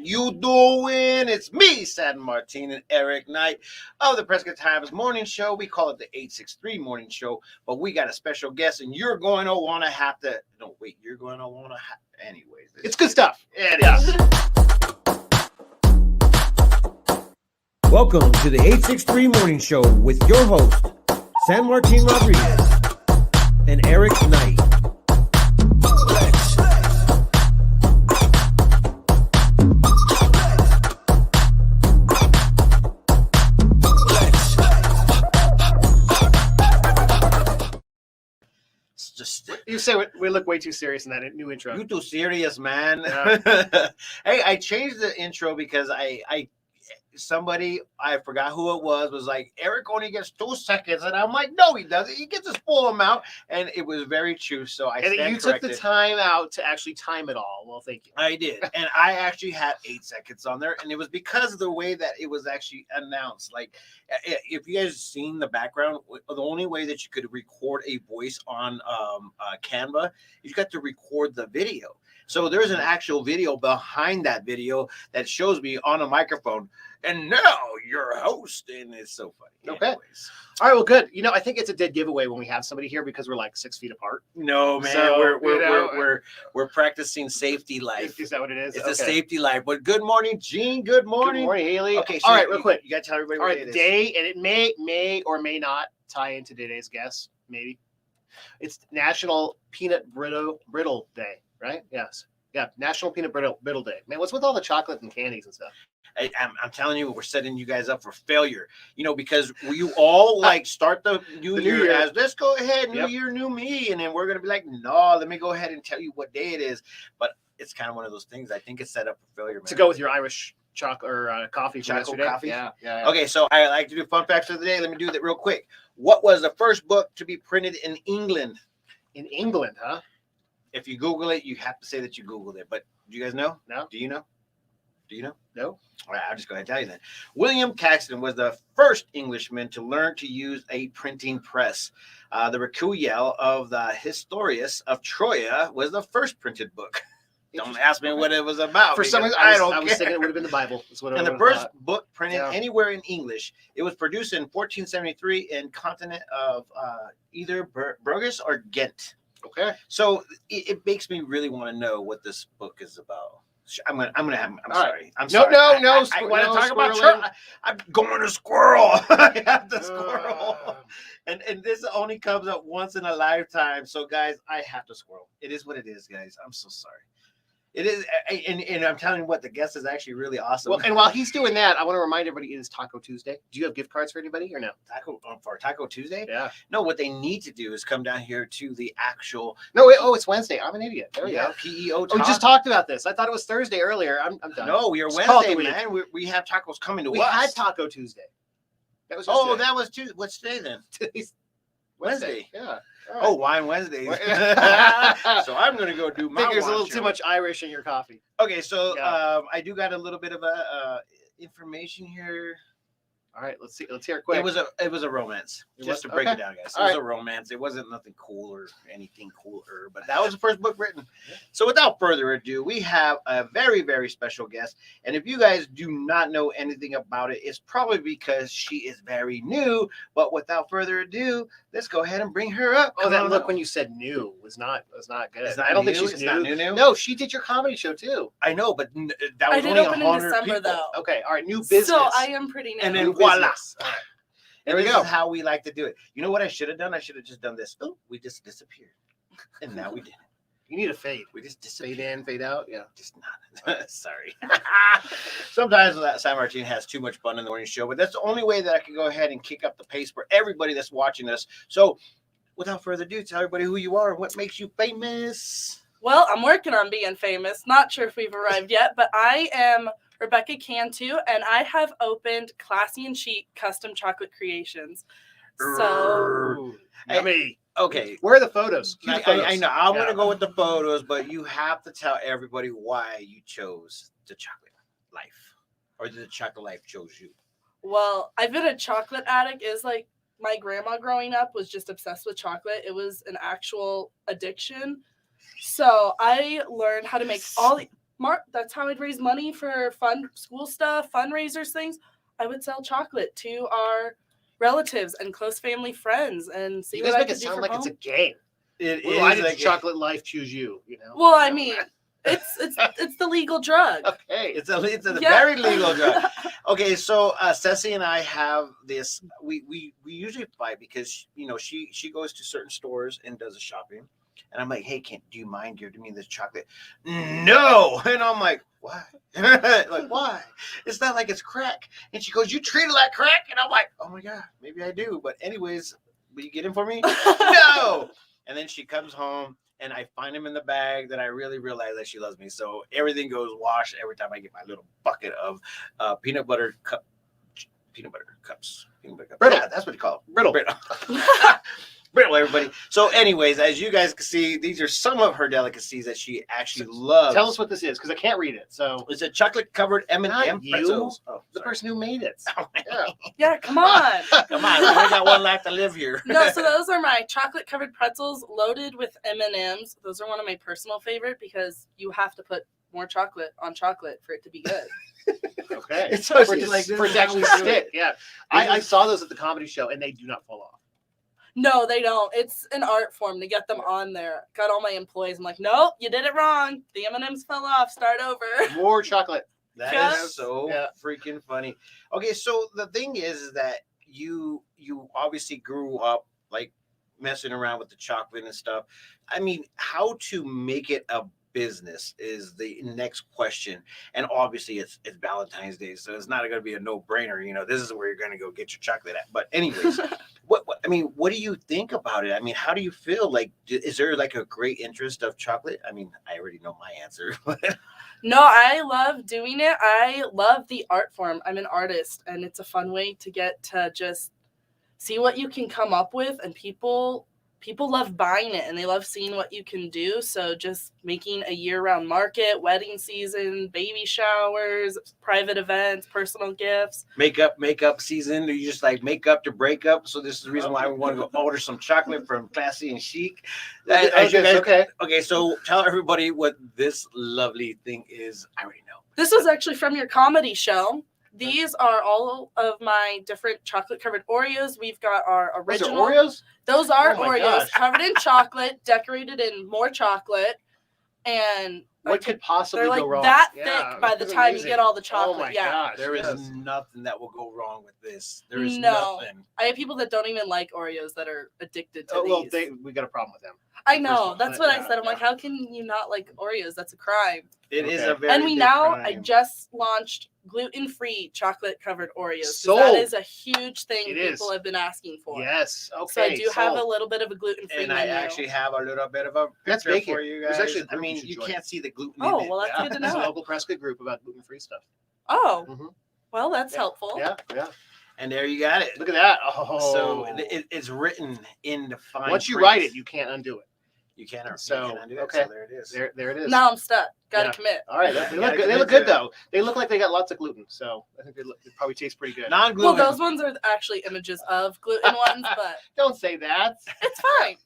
you doing? It's me, San Martin, and Eric Knight of the Prescott Times Morning Show. We call it the 863 Morning Show, but we got a special guest, and you're going to want to have to. No, wait, you're going to want to. Anyways, it's good stuff. It is. Welcome to the 863 Morning Show with your host, San Martin Rodriguez and Eric Knight. Just You say we look way too serious in that new intro. You too serious, man. Yeah. Hey, I changed the intro because somebody, I forgot who it was like, Eric only gets 2 seconds, and I'm like, no, he doesn't. He gets his full amount, and it was very true. So you took the time out to actually time it all. Well, thank you. I did, and I actually had 8 seconds on there, and it was because of the way that it was actually announced. Like, if you guys seen the background, the only way that you could record a voice on Canva, you got to record the video. So there's an actual video behind that video that shows me on a microphone. And now your host, and it's so funny. Okay. Anyways. All right. Well, good. You know, I think it's a dead giveaway when we have somebody here because we're like 6 feet apart. No, man. So, we're practicing safety life. Is that what it is? It's a safety life. But good morning, Gene. Good morning. Good morning, Haley. Okay. So all right. Real quick. You got to tell everybody All what right. it is. Day, and it may or may not tie into today's guest. Maybe. It's National Peanut Brittle Day, right? Yes. Yeah, National Peanut Brittle Day. Man, what's with all the chocolate and candies and stuff? I'm telling you, we're setting you guys up for failure. You know, because you all like start the new year as, let's go ahead, new year, new me. And then we're going to be like, no, let me go ahead and tell you what day it is. But it's kind of one of those things. I think it's set up for failure, man. To go with your Irish chocolate or coffee from yesterday. Coffee? Yeah. Okay, so I like to do fun facts of the day. Let me do that real quick. What was the first book to be printed in England? In England, huh? If you Google it, you have to say that you Googled it. But do you guys know? No. Do you know? Do you know? No. All right, I'll just go ahead and tell you then. William Caxton was the first Englishman to learn to use a printing press. The Recueil of the Historius of Troia was the first printed book. Don't ask me what it was about. For some reason, I was thinking it would have been the Bible. And the first book printed anywhere in English. It was produced in 1473 in continent of either Bruges or Ghent. Okay. So it makes me really want to know what this book is about. I'm sorry. I'm sorry. No. I want to talk about. I'm going to squirrel. I have the squirrel, and this only comes up once in a lifetime. So guys, I have to squirrel. It is what it is, guys. I'm so sorry. It is, and I'm telling you what, the guest is actually really awesome. Well, and while he's doing that, I want to remind everybody it is Taco Tuesday. Do you have gift cards for anybody or no? For Taco Tuesday? Yeah. No, what they need to do is come down here to the actual. No, wait. Oh, it's Wednesday. I'm an idiot. There we go. PEO. Oh, we just talked about this. I thought it was Thursday earlier. I'm done. No, we are Wednesday, man. We have tacos coming to us. We had Taco Tuesday. That was. Oh, that was Tuesday. What's today then? Today's Wednesday. Yeah. Right. Oh, Wine Wednesdays. So I'm going to go do my I think there's a little show. too much Irish in your coffee. Okay, so I do got a little bit of information here. All right, let's see. Let's hear it quick. It was a romance. Just to break it down, guys. It was a romance. It wasn't nothing cool or anything cooler, but that was the first book written. So without further ado, we have a very, very special guest. And if you guys do not know anything about it, it's probably because she is very new. But without further ado, let's go ahead and bring her up. Oh, that look when you said new was not good. I don't think she's new. New. No, she did your comedy show too. I know, but that was I did only open in 100 December people. though. Okay, all right, new business. So I am pretty new. And then voila. Right. There we go. This is how we like to do it. You know what I should have done? I should have just done this. Oh, we just disappeared. And now we didn't. You need a fade. We just disappeared. Fade in, fade out. Yeah. Just not. Sorry. Sometimes San Martin has too much fun in the morning show, but that's the only way that I can go ahead and kick up the pace for everybody that's watching us. So without further ado, tell everybody who you are and what makes you famous. Well, I'm working on being famous. Not sure if we've arrived yet, but I am Rebecca Cantu, and I have opened Classy and Chic Custom Chocolate Creations. So, yummy. Okay. Where are the photos? I know. I'm going to go with the photos, but you have to tell everybody why you chose the chocolate life, or the chocolate life chose you. Well, I've been a chocolate addict. Is like my grandma growing up was just obsessed with chocolate. It was an actual addiction. So I learned how to make that's how I'd raise money for fun school stuff, fundraisers, things. I would sell chocolate to our relatives and close family friends and see You what guys I make could it do sound from like home. it's a game. It Well, why is did like Chocolate Life choose you? You know. Well, I mean, it's the legal drug. Okay. it's a Yeah. very legal drug. Okay, so Ceci and I have this. We usually fight because she goes to certain stores and does the shopping, and I'm like, hey, do you mind giving me this chocolate? No, and I'm like, why? Like, why? It's not like it's crack. And she goes, you treat it like crack, and I'm like, oh my god, maybe I do. But anyways, will you get him for me? No. And then she comes home. And I find him in the bag, that I really realize that she loves me. So everything goes wash every time I get my little bucket of peanut butter cups. Brittle. Yeah, that's what you call it. Brittle. Brittle, everybody. So anyways, as you guys can see, these are some of her delicacies that she actually loves. Tell us what this is, because I can't read it. So It's a chocolate-covered M&M Not you. pretzels. Oh, the sorry. person who made it. Yeah. Yeah, come on. Come on, we only got one life to live here. No, so those are my chocolate covered pretzels loaded with M&Ms. Those are one of my personal favorite because you have to put more chocolate on chocolate for it to be good. Okay. It's so for it to, like this for it is to how actually we do stick. it. Yeah. I saw those at the comedy show, and they do not fall off. No, they don't. It's an art form to get them on there. Got all my employees. I'm like, nope, you did it wrong. The M&Ms fell off. Start over. More chocolate. That Yeah. is so Yeah. freaking funny. Okay, so the thing is that you obviously grew up like messing around with the chocolate and stuff. I mean, how to make it a business is the next question. And obviously it's Valentine's Day, so it's not going to be a no-brainer. This is where you're going to go get your chocolate at. But anyways, what do you think about it? I mean, how do you feel? Like, is there like a great interest of chocolate? I mean, I already know my answer. No, I love doing it. I love the art form. I'm an artist, and it's a fun way to get to just see what you can come up with. And people love buying it, and they love seeing what you can do. So just making a year-round market, wedding season, baby showers, private events, personal gifts. Makeup season. Do you just like makeup to break up? So this is the reason why we want to go order some chocolate from Classy and Chic. Okay. Okay, so tell everybody what this lovely thing is. I already know. This was actually from your comedy show. These are all of my different chocolate-covered Oreos. We've got our Those are original. Oreos? Those are Oh my Oreos gosh. covered in chocolate, decorated in more chocolate, and What could possibly they're like go wrong? that Yeah, thick by the this is time amazing. you get all the Oh chocolate. my Yeah. gosh. There is yes. nothing that will go wrong with this. There is No. nothing. I have people that don't even like Oreos that are addicted to Oh, well, these. we got a problem with them. I first know. of all, That's what I yeah, said. I'm like, yeah. how can you not like Oreos? That's a crime. It is Okay. a very And we big now, crime. I just launched gluten-free chocolate-covered Oreos. 'Cause Sold. That is a huge thing It people is. have been asking for. Yes. Okay. So I do have a sold. little bit of a gluten-free and I menu. actually have a little bit of a Let's picture make for it. you There's guys. actually a I group mean, you should you join. can't see the gluten. Oh, in it. well, that's good to There's a know. local press kit group about gluten-free stuff. Oh, Mhm. well, that's Yeah. helpful. Yeah. Yeah. And there you got it. Look at that. Oh. So it's written in the fine once you print. write it, you can't undo it. You can't. So, you can't undo it. okay. So there it is. There it is. Now I'm stuck. Gotta Yeah. commit. All right. Yeah, They you look gotta good. They commit look to good it. though. They look like they got lots of gluten. So I think they probably taste pretty good. Well, Non-gluten. those ones are actually images of gluten ones, but Don't say that. it's fine.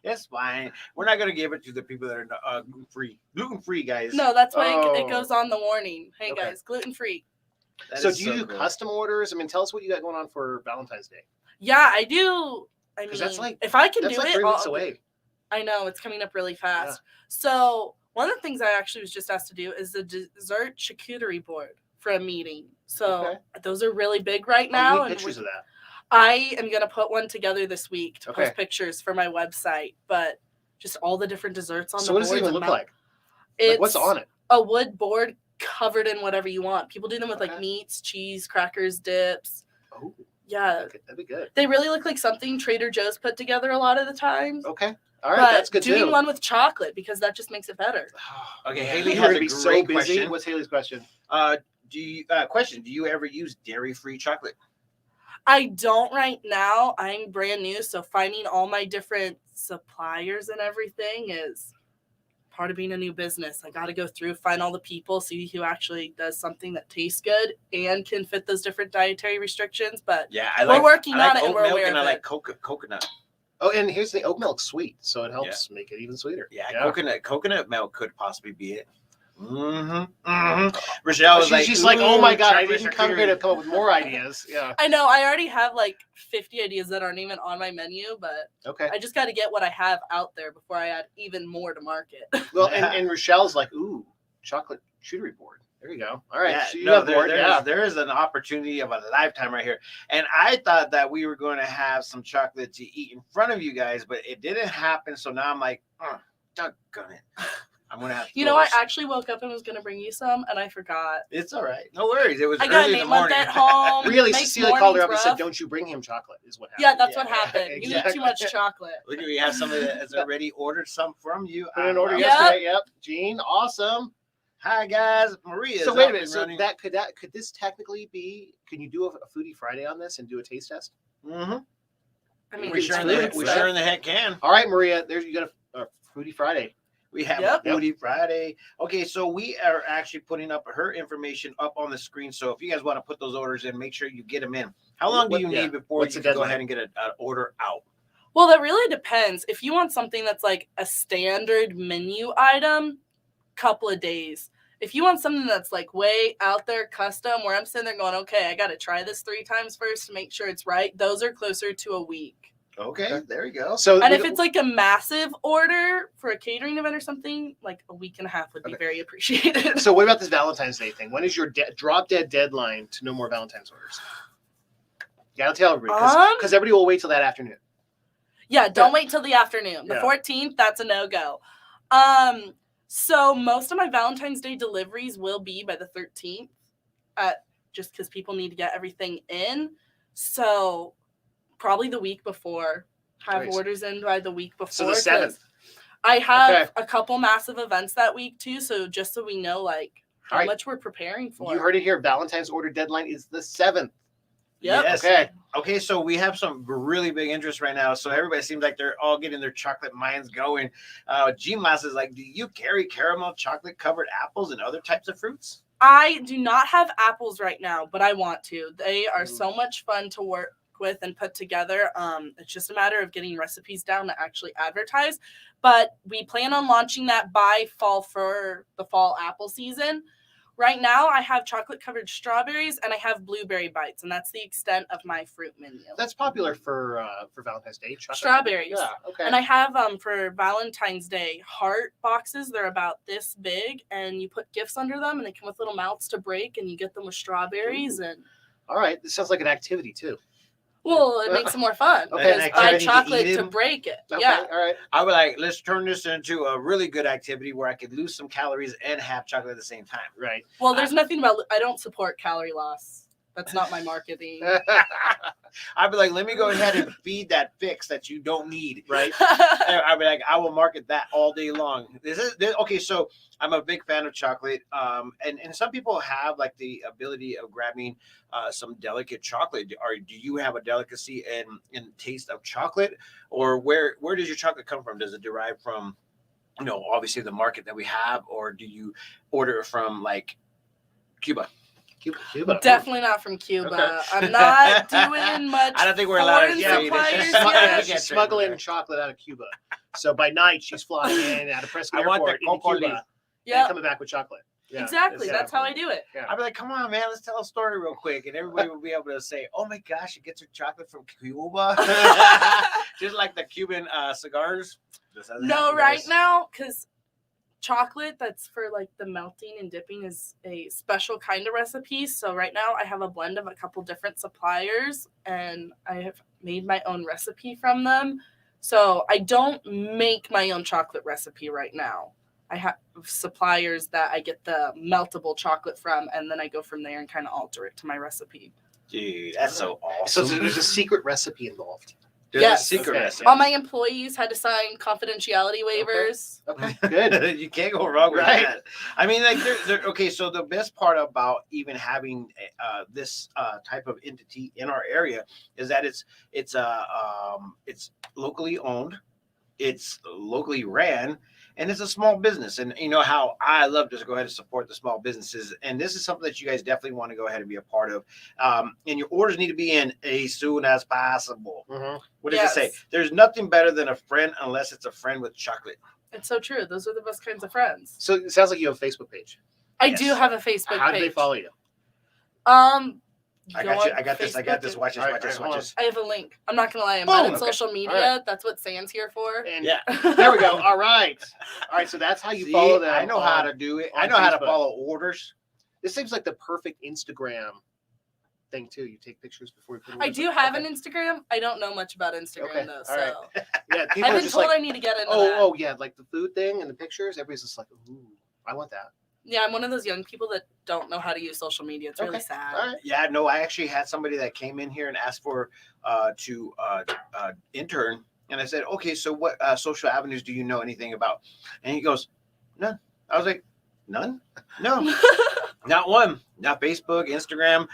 It's fine. We're not gonna give it to the people that are gluten-free. Gluten-free, guys. No, that's why Oh. it goes on the warning. Hey, Okay. guys, gluten-free. That So is do you do cool. custom orders? I mean, tell us what you got going on for Valentine's Day. Yeah, I do. I 'Cause mean, that's like- if I can That's do like it, 3 weeks I'll- away. I know it's coming up really fast. So one of the things I actually was just asked to do is the dessert charcuterie board for a meeting. So Okay. those are really big right Oh, now. you need and pictures of that. I am gonna put one together this week to Okay. post pictures for my website. But just all the different desserts on So the what board. does it even look like? It's Like, what's on it? a wood board covered in whatever you want. People do them with Okay. like meats, cheese, crackers, dips. Oh, Yeah, that'd be good. they really look like something Trader Joe's put together a lot of the time. Okay. All right. but That's good doing too. one with chocolate because that just makes it better. Okay, Man, Haley you're has gonna a be great so busy. question. What's Haley's question? Do you ever use dairy-free chocolate? I don't right now. I'm brand new, so finding all my different suppliers and everything is part of being a new business. I got to go through, find all the people, see who actually does something that tastes good and can fit those different dietary restrictions. But Yeah, We're working I on like it and oat we're milk aware and of I like it. coconut. Oh, and here's the oat milk sweet, so it helps make it even sweeter. Yeah, coconut milk could possibly be it. Rochelle was like, she's like, oh my god, I chocolate didn't come here to come up with more ideas. Yeah. I know. I already have like 50 ideas that aren't even on my menu, but Okay. I just got to get what I have out there before I add even more to market. Well, and Rochelle's like, ooh, chocolate charcuterie board. There you go. All right. Yeah, so you no, got board. there is an opportunity of a lifetime right here. And I thought that we were going to have some chocolate to eat in front of you guys, but it didn't happen. So now I'm like, doggone it. I'm going to have to. You know, I actually woke up and was going to bring you some, and I forgot. It's all right. No worries. It was I got early a in the name month morning. at home. Really, Makes Cecilia called her up and mornings said, rough. don't you bring him chocolate, is what happened. Yeah, that's what happened. You eat exactly. too much chocolate. Look, we have somebody that has already ordered some from you. Put in an order Yep. yesterday. Yep. Jean, awesome. Hi guys, Maria. So wait a minute. So could this technically be? Can you do a Foodie Friday on this and do a taste test? Mm-hmm. I mean, We sure in the heck can. All right, Maria. There's you got a Foodie Friday. We have Yep. Foodie Friday. Okay, so we are actually putting up her information up on the screen. So if you guys want to put those orders in, make sure you get them in. How long do you need before What's you the can go deadline? ahead and get an order out? Well, that really depends. If you want something that's like a standard menu item, couple of days. If you want something that's like way out there, custom, where I'm sitting there going, okay, I got to try this 3 times first to make sure it's right, those are closer to a week. Okay, there you go. So And if it's like a massive order for a catering event or something, like a week and a half would be very appreciated. So what about this Valentine's Day thing? When is your drop dead deadline to no more Valentine's orders? You gotta tell everybody because everybody will wait till that afternoon. Yeah, don't wait till the afternoon. The 14th, that's a no-go. So most of my Valentine's Day deliveries will be by the 13th, just because people need to get everything in. So probably the week before. Have orders in by the week before. So the 7th. I have a couple massive events that week too, so just so we know like how much we're preparing for. You heard it here. Valentine's order deadline is the 7th. Yep. Yes. Okay, so we have some really big interest right now. So everybody seems like they're all getting their chocolate minds going. G-Mas is like, do you carry caramel chocolate covered apples and other types of fruits? I do not have apples right now, but I want to. They are so much fun to work with and put together. It's just a matter of getting recipes down to actually advertise. But we plan on launching that by fall for the fall apple season. Right now, I have chocolate-covered strawberries and I have blueberry bites, and that's the extent of my fruit menu. That's popular for Valentine's Day. Strawberries. Yeah, okay. And I have for Valentine's Day heart boxes. They're about this big, and you put gifts under them, and they come with little mouths to break, and you get them with strawberries. And all right, this sounds like an activity too. Well, it makes it more fun. Okay, buy chocolate to break it. Okay, yeah. All right. I would like, let's turn this into a really good activity where I could lose some calories and have chocolate at the same time. Right. Well, there's nothing about, I don't support calorie loss. That's not my marketing. I'd be like, let me go ahead and feed that fix that you don't need. Right. I'd be like, I will market that all day long. Okay. So I'm a big fan of chocolate. And some people have like the ability of grabbing some delicate chocolate. Do you have a delicacy in taste of chocolate, or where does your chocolate come from? Does it derive from, obviously the market that we have, or do you order it from like Cuba? Cuba. Definitely not from Cuba. Okay. I'm not doing much. I don't think we're allowed to foreign suppliers yet. She's smuggling chocolate out of Cuba. So by night, she's flying in out of Prescott I want Airport the into Cuba. Yeah, And coming back with chocolate. Yeah. exactly. That's how I do it. Yeah. I'd be like, come on, man, let's tell a story real quick. And everybody will be able to say, oh my gosh, it gets her chocolate from Cuba. Just like the Cuban cigars. No, right now, because chocolate that's for like the melting and dipping is a special kind of recipe. So right now I have a blend of a couple different suppliers, and I have made my own recipe from them. So I don't make my own chocolate recipe right now. I have suppliers that I get the meltable chocolate from, and then I go from there and kind of alter it to my recipe. Dude, that's so awesome. So there's a secret recipe involved. There's Yes. a secret Okay. recipe. All my employees had to sign confidentiality waivers. Okay, good. You can't go wrong with Right. that. I mean, like, okay. So the best part about even having this type of entity in our area is that it's locally owned, it's locally ran, and it's a small business. And you know how I love to go ahead and support the small businesses. And this is something that you guys definitely want to go ahead and be a part of. And your orders need to be in as soon as possible. Mm-hmm. What does it say? There's nothing better than a friend unless it's a friend with chocolate. It's so true. Those are the best kinds of friends. So it sounds like you have a Facebook page. I Yes. do have a Facebook How page. do they follow you? I go got you. on I got this. I got Facebook this. and- Watch this. All right, Watch this. all right, Watch hold this. I have a link. I'm not gonna lie. I'm bad Boom. at Okay. social media. All right. That's what Sam's here for. And Yeah. there we go. All right. All right. So that's how you See, follow them. I know how to do it. I on know how to Facebook. follow orders. This seems like the perfect Instagram thing too. You take pictures before you put. I orders do up. have Okay. an Instagram. I don't know much about Instagram Okay, though, all right. so Yeah, people I've are been just told like, I need to get into oh, that. oh yeah, like the food thing and the pictures. Everybody's just like, ooh, I want that. Yeah, I'm one of those young people that don't know how to use social media. It's really Okay. sad. All right. Yeah, no, I actually had somebody that came in here and asked for to intern, and I said, okay, so what social avenues do you know anything about? And he goes, none. I was like, none? No, not one. Not Facebook, Instagram,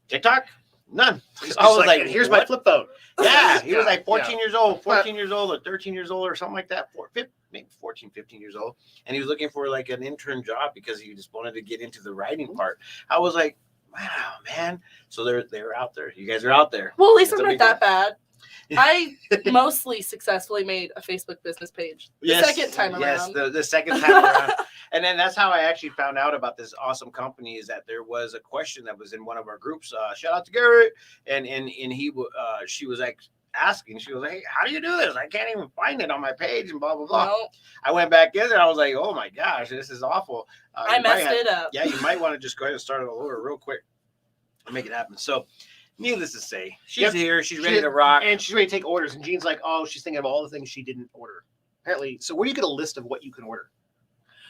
TikTok, none. He's I was just like, and here's my what? flip phone. Yeah, he was Yeah, like 14 yeah. years old, 14 years old, or 13 years old, or something like that. Maybe 14, 15 years old. And he was looking for like an intern job because he just wanted to get into the writing part. I was like, wow, man. So they're out there. You guys are out there. Well, at least It's I'm a not big that bad. I mostly successfully made a Facebook business page the second time Yes, around. the second time around. And then that's how I actually found out about this awesome company is that there was a question that was in one of our groups. Shout out to Garrett. And she was like asking, she was like, hey, how do you do this? I can't even find it on my page and blah, blah, blah. No, I went back in there. I was like, oh my gosh, this is awful. I You might messed have- it up. Yeah, you might want to just go ahead and start it all over real quick and make it happen. So, needless to say, she's Yep. here. She's She- ready to rock. And she's ready to take orders. And Jean's like, oh, she's thinking of all the things she didn't order. Apparently, so where do you get a list of what you can order?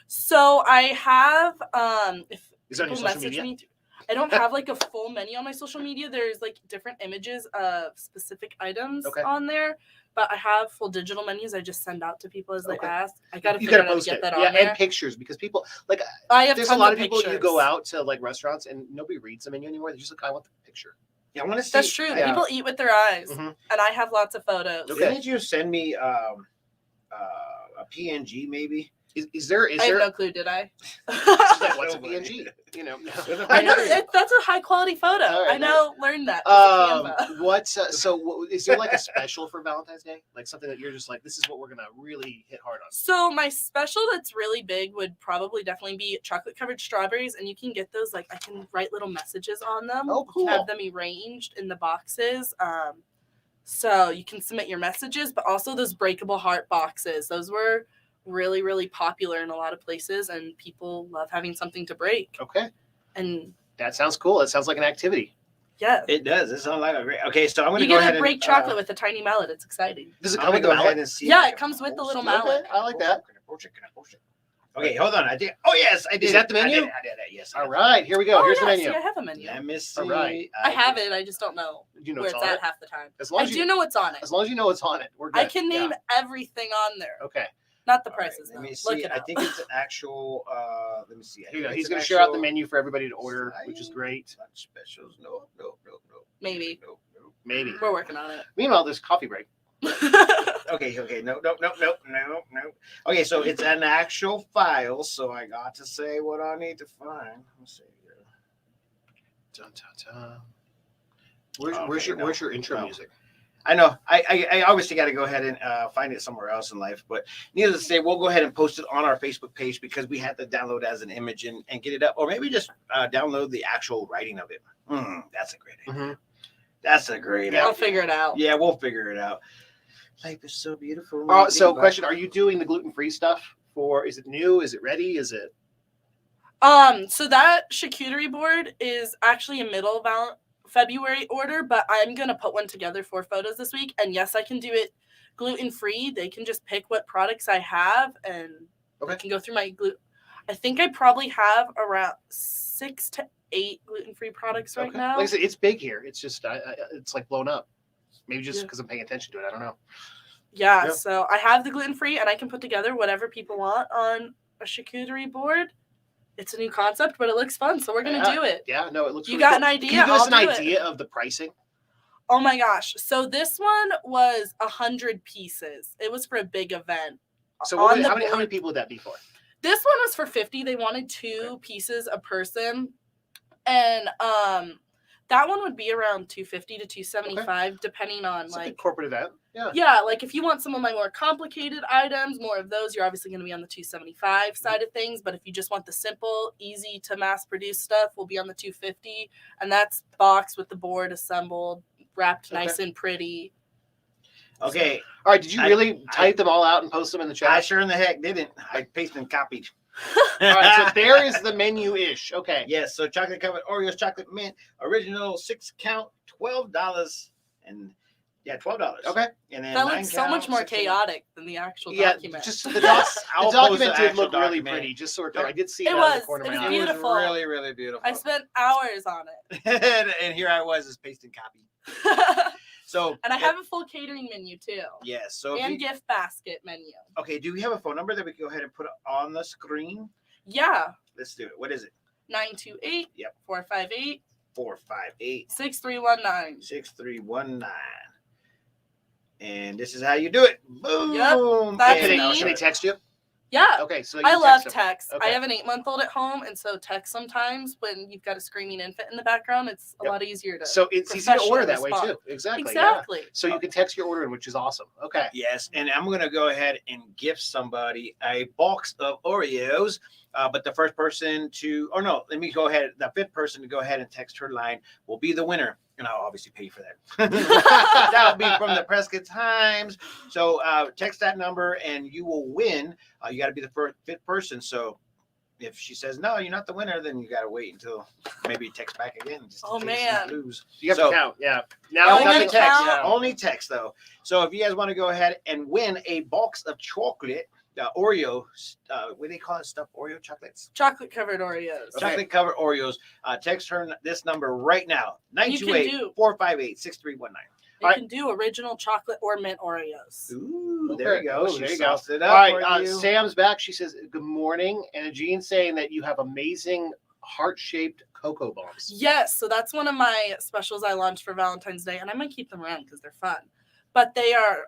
So I have if Is that on your people social message media? me, I don't have like a full menu on my social media. There's like different images of specific items Okay. on there, but I have full digital menus. I just send out to people as they Okay. ask. I gotta You figure gotta out how to post get it. that Yeah, on there. and pictures because people like I have there's a tons lot of people you pictures. go out to like restaurants and nobody reads the menu anymore. They're just like, I want the picture. Yeah, I want to see. That's true. Yeah. People eat with their eyes, Mhm. and I have lots of photos. Okay. Didn't you send me a PNG maybe? Is there I have no clue, did I? like, what's a PNG? You know. I know that's a high quality photo. All right, I know, learned that. with Canva. What's is there like a special for Valentine's Day? Like something that you're just like, this is what we're gonna really hit hard on. So my special that's really big would probably definitely be chocolate covered strawberries, and you can get those like I can write little messages on them. Oh, cool. Have them arranged in the boxes. So you can submit your messages, but also those breakable heart boxes. Those were really, really popular in a lot of places, and people love having something to break. Okay, And that sounds cool. That sounds like an activity. yeah, It does. It sounds like a great. Okay, so I'm going to you go get ahead to break and chocolate with a tiny mallet. It's exciting. Does it I'm come going with to the go ahead mallet? and see. Yeah, if I it can comes with the post little it. mallet. I like that. Can I post it? Can I post it? Okay, hold on. I did. Oh yes, I did. that the I menu? did it. Yes. All right, here we go. Oh, Here's yeah, the menu. See, I have a menu. Let me see. All right. I have it. I just don't know You know where what's it's on at it. half the time. As long I as do you know what's on it. as long as you know what's on it, we're good. I can name Yeah. everything on there. Okay. Not the All right, prices, let though. me Look see. it I up. think it's an actual. Let me see. Here you go. It's He's an going to share out the actual menu for everybody to order, which is site. great. Not specials. No. Maybe. No. Maybe. We're working on Meanwhile, there's coffee break. it. Okay. No. Okay, so it's an actual file, so I got to say what I need to find. Let's see here. Dun, dun, dun. Where's Okay, where's your no, intro no. music? I know. I obviously got to go ahead and find it somewhere else in life, but needless to say, we'll go ahead and post it on our Facebook page because we have to download as an image and get it up, or maybe just download the actual writing of it. That's a great idea. Mhm. That's a great I'll idea. figure it out. Yeah, we'll figure it out. Life is so beautiful. So question, are you doing the gluten-free stuff for, is it new? Is it ready? Is it? So that charcuterie board is actually a middle of February order, but I'm gonna put one together for photos this week. And yes, I can do it gluten-free. They can just pick what products I have, and Okay. I can go through my gluten. I think I probably have around 6 to 8 gluten-free products right Okay. now. Like I said, it's big here. It's just, it's like blown up. Maybe just Yeah. because I'm paying attention to it. I don't know. Yeah, Yeah. so I have the gluten-free, and I can put together whatever people want on a charcuterie board. It's a new concept, but it looks fun, so we're gonna Yeah. do it. Yeah, no, it looks You really got cool. an idea? Can you give us I'll an do it. idea of the pricing? Oh my gosh! So this one was 100 pieces. It was for a big event. So On what, the how many board- people would that be for? This one was for 50. They wanted 2 pieces a person, and That one would be around $250 to $275, depending on It's a good like corporate event. Yeah. Yeah, like if you want some of my more complicated items, more of those, you're obviously going to be on the $275 side of things. But if you just want the simple, easy to mass produce stuff, we'll be on the $250, and that's boxed with the board assembled, wrapped nice and pretty. Okay. All right. Did you really type them all out and post them in the chat? I sure in the heck didn't. I pasted and copied. All right. So there is the menu-ish. Okay. Yes. So chocolate covered Oreos, chocolate mint, original 6-count, $12, and $12. Okay. And then That looks so 9-count, much more 16. chaotic than the actual Yeah. document. Just the, I'll the post document the did actual look really document. pretty. Just so we're clear. I did see it, It out of was. the corner of It my was eye. beautiful. It was really, really beautiful. I spent hours on it. and here I was just pasting copy. So And I have a full catering menu too. yes. So And gift basket menu. okay, do we have a phone number that we can go ahead and put on the screen? Yeah. Let's do it. What is it? 928 Yep. 458 458 6319. 6319. And this is how you do it. Boom. Yep, that's And me. Can they text you? Yeah. Okay. So you I can love text them. text. Okay. I have an 8-month-old at home, and so text sometimes when you've got a screaming infant in the background, it's a lot easier to. So it's easy to order that way professionally too. Exactly. Exactly. Yeah. So you can text your order in, which is awesome. Okay. Yes, and I'm going to go ahead and gift somebody a box of Oreos. But the first person to, or no, let me go ahead. The fifth person to go ahead and text her line will be the winner. And I'll obviously pay for that. That'll be from the Prescott Times. So text that number and you will win. You got to be the fifth person. So if she says, no, you're not the winner, then you got to wait until maybe text back again. Just in case you lose. You have So- to count. Yeah. Now Only nothing text. text. Yeah. Only text though. So if you guys want to go ahead and win a box of chocolate, Oreo, what do they call it? Stuffed Oreo chocolates? Chocolate covered Oreos. Okay. Chocolate covered Oreos. Text her this number right now. You can do- 928-458-6319. You can do original chocolate or mint Oreos. Ooh, there you go. Oh, She there you go. sauced it up All right. for you. Sam's back. She says, good morning. And Jean's saying that you have amazing heart-shaped cocoa bombs. Yes, so that's one of my specials I launched for Valentine's Day, and I might keep them around because they're fun. But they are,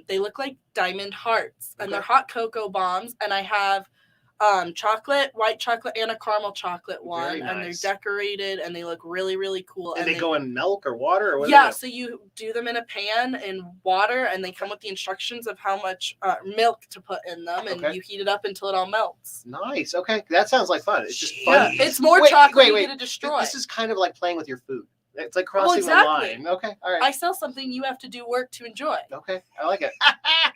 they look like diamond hearts, and they're hot cocoa bombs. And I have chocolate, white chocolate, and a caramel chocolate one, Very and they're nice. decorated, and they look really, really cool. And and they go in milk or water or what? Yeah, so you do them in a pan in water, and they come with the instructions of how much milk to put in them, and Okay. you heat it up until it all melts. Nice. Okay. That sounds like fun. It's just Yeah, fun. it's more Wait, chocolate wait. you get to destroy. This is kind of like playing with your food. It's like crossing exactly. the line. Okay. All right. I sell something you have to do work to enjoy. Okay. I like it.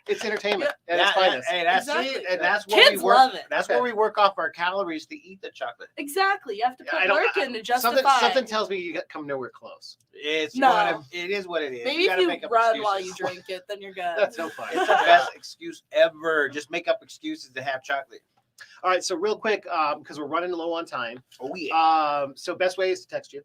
It's entertainment. And it's That- finest. Hey, that's Exactly. it. And that's where Kids we work. love it. That's Okay. where we work off our calories to eat the chocolate. Exactly. You have to I put don't- work in to justify. Something tells me you come nowhere close. It's No. it is what it is. Maybe if gotta you make up run while you excuses. drink it, then you're good. That's no fun. It's the best excuse ever. Just make up excuses to have chocolate. All right. So real quick, because we're running low on time. Oh yeah. So best way is to text you.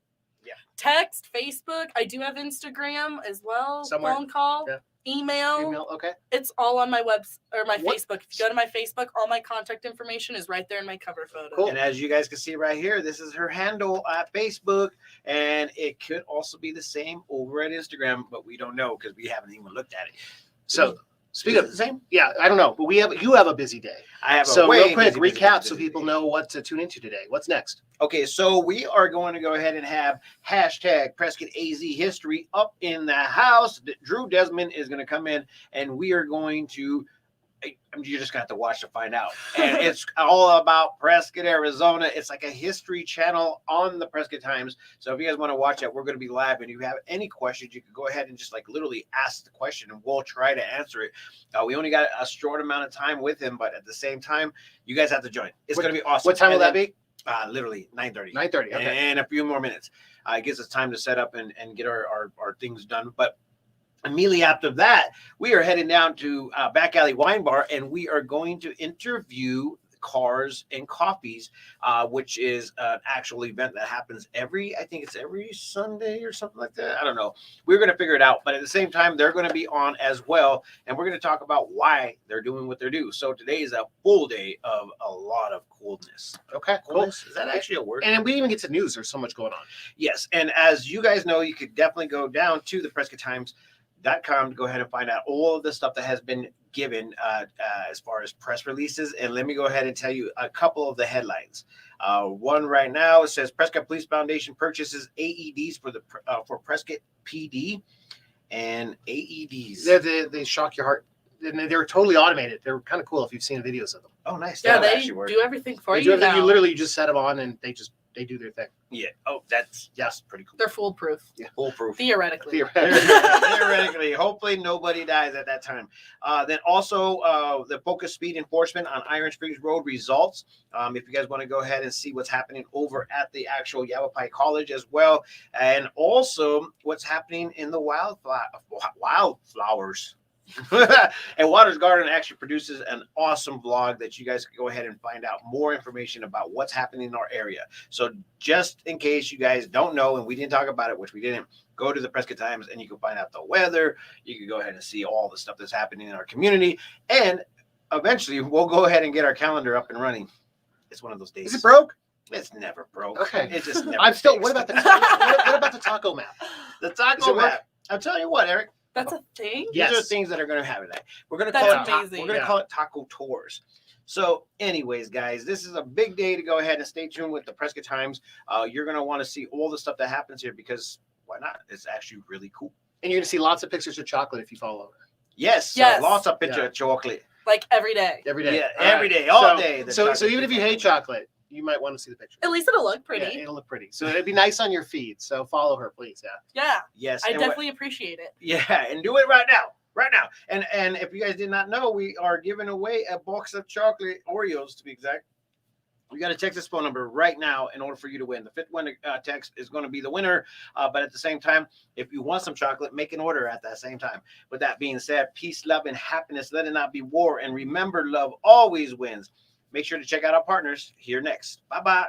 Text, Facebook. I do have Instagram as well. Somewhere. Phone call, Yeah. email. Email. Okay. It's all on my or my What- Facebook. If you go to my Facebook, all my contact information is right there in my cover photo. Cool. And as you guys can see right here, this is her handle at Facebook, and it could also be the same over at Instagram, but we don't know because we haven't even looked at it. So speaking Is it of the same, yeah, I don't know, but you have a busy day. I have So a way real quick, busy recap so busy people day. know what to tune into today. What's next? Okay, so we are going to go ahead and have hashtag Prescott AZ history up in the house. Drew Desmond is going to come in, and we are going to. You're just going to have to watch to find out. And it's all about Prescott, Arizona. It's like a history channel on the Prescott Times. So if you guys want to watch it, we're going to be live. And if you have any questions, you can go ahead and just like literally ask the question, and we'll try to answer it. We only got a short amount of time with him, but at the same time, you guys have to join. It's going to be awesome. What time will that be? Literally 9:30. 9:30. Okay. And a few more minutes. It gives us time to set up and get our things done. But immediately after that, we are heading down to Back Alley Wine Bar, and we are going to interview Cars and Coffees, which is an actual event that happens I think it's every Sunday or something like that. I don't know. We're going to figure it out. But at the same time, they're going to be on as well. And we're going to talk about why they're doing what they're doing. So today is a full day of a lot of coolness. Okay. Cool. Coolness? Is that actually a word? And we didn't even get to news. There's so much going on. Yes. And as you guys know, you could definitely go down to the PrescottTimes.com to go ahead and find out all of the stuff that has been given as far as press releases. And let me go ahead and tell you a couple of the headlines. One right now, it says Prescott Police Foundation purchases AEDs for Prescott PD and AEDs. They shock your heart. And they're totally automated. They're kind of cool if you've seen videos of them. Oh, nice. Yeah, That'll they actually work. do everything for They you do everything. now. You literally just set them on and they do their thing. Yeah. Oh, that's pretty cool. They're foolproof. Yeah. Foolproof. Theoretically. Theoretically, hopefully nobody dies at that time. Then also the focus speed enforcement on Iron Springs Road results. If you guys want to go ahead and see what's happening over at the actual Yavapai College as well, and also what's happening in the wildflowers. And Waters Garden actually produces an awesome vlog that you guys can go ahead and find out more information about what's happening in our area. So just in case you guys don't know, and we didn't talk about it, which we didn't, go to the Prescott Times and you can find out the weather. You can go ahead and see all the stuff that's happening in our community. And eventually we'll go ahead and get our calendar up and running. It's one of those days. Is it broke? It's never broke. Okay. It's just never I'm still. fixed. What about the taco map? The Does taco it work? map? I'm telling you what, Eric. That's a thing? Yes. These are things that are going to happen. We're going to That's call it amazing. we're going to Yeah. call it taco tours. So, anyways, guys, this is a big day to go ahead and stay tuned with the Prescott Times. You're going to want to see all the stuff that happens here because why not? It's actually really cool. And you're gonna see lots of pictures of chocolate if you follow her Yes. Yes. Lots of picture Yeah. of chocolate. Like every day. every day. Yeah, All every right. day, all So- day. the So chocolate even if you people. hate chocolate, you might want to see the picture. At least it'll look pretty. Yeah, it'll look pretty. So it'd be nice on your feed. So follow her, please. Yeah. Yeah. Yes. I and definitely appreciate it. Yeah, and do it right now. Right now. And if you guys did not know, we are giving away a box of chocolate Oreos to be exact. You got to text this phone number right now in order for you to win. The fifth one text is going to be the winner. But at the same time, if you want some chocolate, make an order at that same time. With that being said, peace, love, and happiness. Let it not be war. And remember, love always wins. Make sure to check out our partners here next. Bye-bye.